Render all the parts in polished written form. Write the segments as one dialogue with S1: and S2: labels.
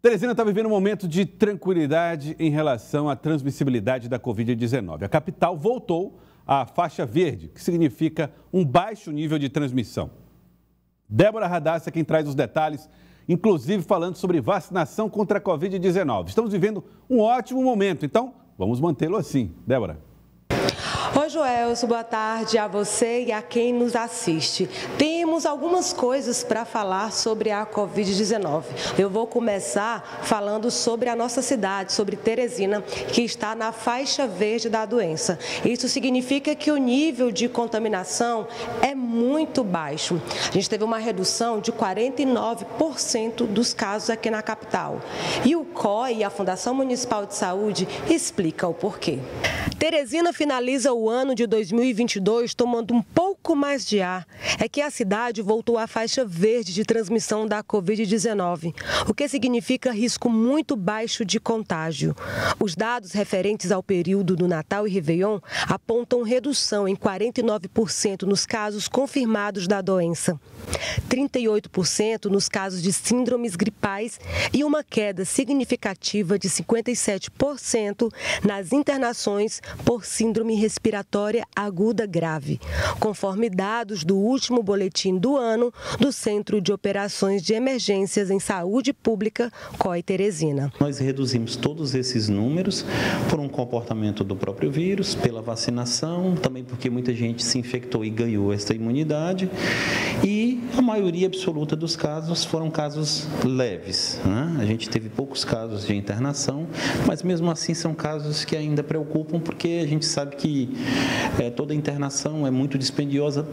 S1: Teresina está vivendo um momento de tranquilidade em relação à transmissibilidade da Covid-19. A capital voltou à faixa verde, que significa um baixo nível de transmissão. Débora Radassa é quem traz os detalhes, inclusive falando sobre vacinação contra a Covid-19. Estamos vivendo um ótimo momento, então vamos mantê-lo assim. Débora.
S2: Oi, Joelson, boa tarde a você e a quem nos assiste. Temos algumas coisas para falar sobre a Covid-19. Eu vou começar falando sobre a nossa cidade, sobre Teresina, que está na faixa verde da doença. Isso significa que o nível de contaminação é muito baixo. A gente teve uma redução de 49% dos casos aqui na capital. E o COI, a Fundação Municipal de Saúde, explica o porquê. Teresina finaliza o ano de 2022 tomando um pouco mais de ar. É que a cidade voltou à faixa verde de transmissão da Covid-19, o que significa risco muito baixo de contágio. Os dados referentes ao período do Natal e Réveillon apontam redução em 49% nos casos confirmados da doença, 38% nos casos de síndromes gripais e uma queda significativa de 57% nas internações por síndrome respiratória aguda grave, conforme dados do último boletim do ano do Centro de Operações de Emergências em Saúde Pública, COI Teresina.
S3: Nós reduzimos todos esses números por um comportamento do próprio vírus, pela vacinação, também porque muita gente se infectou e ganhou essa imunidade, e a maioria absoluta dos casos foram casos leves, né? A gente teve poucos casos de internação, mas mesmo assim são casos que ainda preocupam, porque a gente sabe que toda internação é muito dispendiosa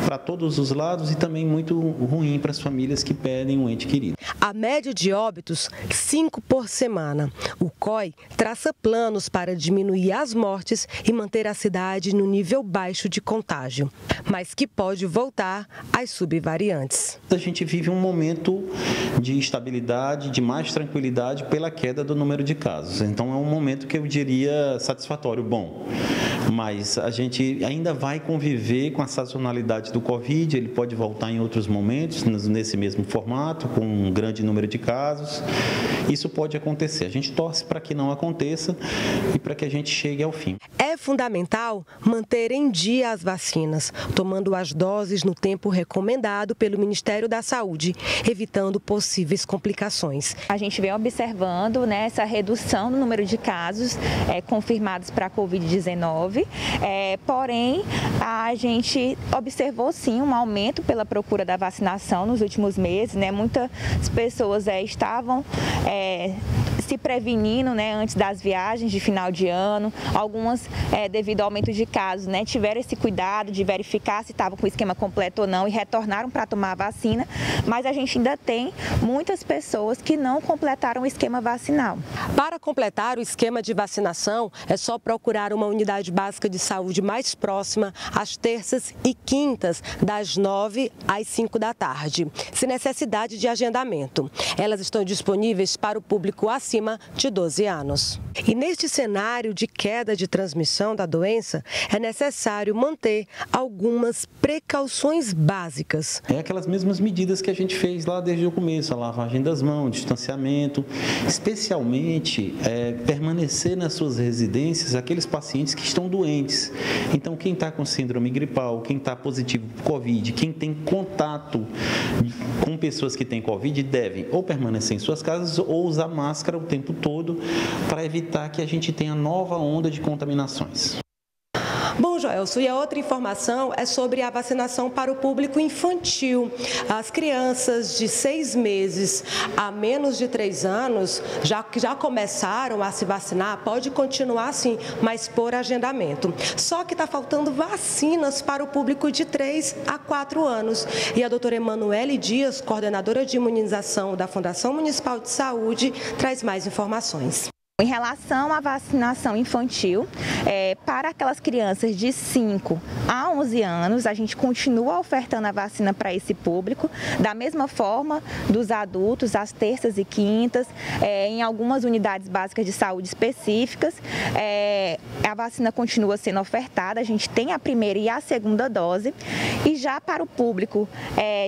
S3: para todos os lados e também muito ruim para as famílias que perdem um ente querido.
S2: A média de óbitos, 5 por semana. O COI traça planos para diminuir as mortes e manter a cidade no nível baixo de contágio, mas que pode voltar às subvariantes.
S3: A gente vive um momento de estabilidade, de mais tranquilidade pela queda do número de casos. Então é um momento que eu diria satisfatório, bom. Mas a gente ainda vai conviver com a sazonalidade do Covid, ele pode voltar em outros momentos, nesse mesmo formato, com um grande número de casos. Isso pode acontecer. A gente torce para que não aconteça e para que a gente chegue ao fim.
S2: É fundamental manter em dia as vacinas, tomando as doses no tempo recomendado pelo Ministério da Saúde, evitando possíveis complicações.
S4: A gente vem observando, né, essa redução no número de casos confirmados para a Covid-19, porém a gente observou sim um aumento pela procura da vacinação nos últimos meses, né? Muitas pessoas estavam se prevenindo, né, antes das viagens de final de ano. Algumas, devido ao aumento de casos, né, tiveram esse cuidado de verificar se estavam com o esquema completo ou não e retornaram para tomar a vacina, mas a gente ainda tem muitas pessoas que não completaram o esquema vacinal.
S2: Para completar o esquema de vacinação, é só procurar uma unidade básica de saúde mais próxima às terças e quintas, das 9 às 5 da tarde, sem necessidade de agendamento. Elas estão disponíveis para o público acima de 12 anos. E neste cenário de queda de transmissão da doença, é necessário manter algumas precauções básicas.
S3: É aquelas mesmas medidas que a gente fez lá desde o começo, a lavagem das mãos, distanciamento, especialmente permanecer nas suas residências aqueles pacientes que estão doentes. Então, quem está com síndrome gripal, quem está positivo por Covid, quem tem contato com pessoas que têm Covid, devem ou permanecer em suas casas ou usar máscara o tempo todo para evitar que a gente tenha nova onda de contaminações.
S2: Bom, Joelson, e a outra informação é sobre a vacinação para o público infantil. As crianças de 6 meses a menos de 3 anos, que já começaram a se vacinar, pode continuar sim, mas por agendamento. Só que está faltando vacinas para o público de 3 a 4 anos. E a doutora Emanuele Dias, coordenadora de imunização da Fundação Municipal de Saúde, traz mais informações.
S4: Em relação à vacinação infantil, para aquelas crianças de 5 a 11 anos, a gente continua ofertando a vacina para esse público, da mesma forma dos adultos, às terças e quintas, em algumas unidades básicas de saúde específicas, a vacina continua sendo ofertada, a gente tem a primeira e a segunda dose, e já para o público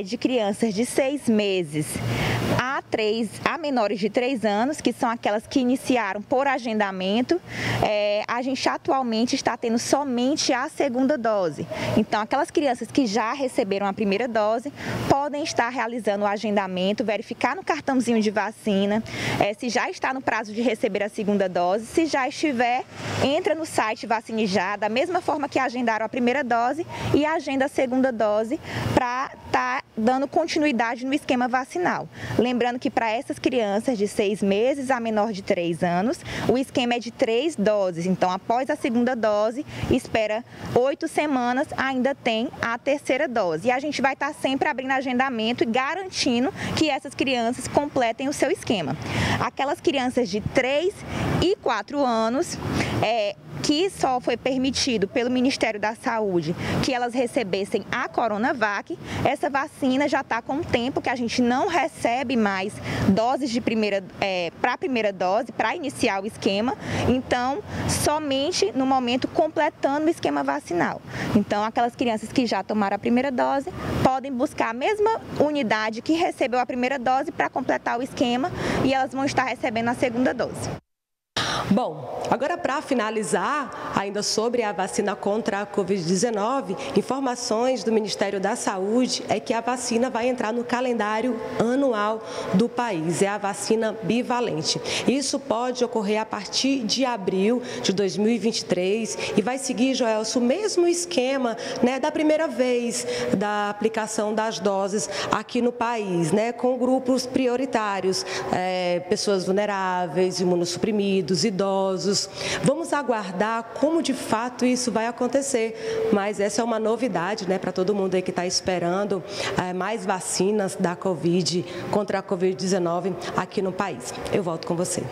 S4: de crianças de 6 meses a menores de 3 anos, que são aquelas que iniciaram por agendamento, a gente atualmente está tendo somente a segunda dose. Então, aquelas crianças que já receberam a primeira dose podem estar realizando o agendamento, verificar no cartãozinho de vacina, se já está no prazo de receber a segunda dose. Se já estiver, entra no site Vacine Já, da mesma forma que agendaram a primeira dose, e agenda a segunda dose para estar dando continuidade no esquema vacinal. Lembrando que para essas crianças de 6 meses a menor de 3 anos, o esquema é de 3 doses. Então, após a segunda dose, espera 8 semanas, ainda tem a terceira dose. E a gente vai estar sempre abrindo agendamento e garantindo que essas crianças completem o seu esquema. Aquelas crianças de 3 e 4 anos, que só foi permitido pelo Ministério da Saúde que elas recebessem a Coronavac, essa vacina já está com um tempo que a gente não recebe mais doses de para a primeira dose, para iniciar o esquema, então somente no momento completando o esquema vacinal. Então, aquelas crianças que já tomaram a primeira dose podem buscar a mesma unidade que recebeu a primeira dose para completar o esquema, e elas vão estar recebendo a segunda dose.
S2: Bom, agora para finalizar, ainda sobre a vacina contra a Covid-19, informações do Ministério da Saúde é que a vacina vai entrar no calendário anual do país, é a vacina bivalente. Isso pode ocorrer a partir de abril de 2023 e vai seguir, Joelson, o mesmo esquema, né, da primeira vez da aplicação das doses aqui no país, né, com grupos prioritários, pessoas vulneráveis, imunossuprimidos, idosos. Vamos aguardar como de fato isso vai acontecer, mas essa é uma novidade, né, para todo mundo aí que está esperando mais vacinas da Covid contra a Covid-19 aqui no país. Eu volto com você.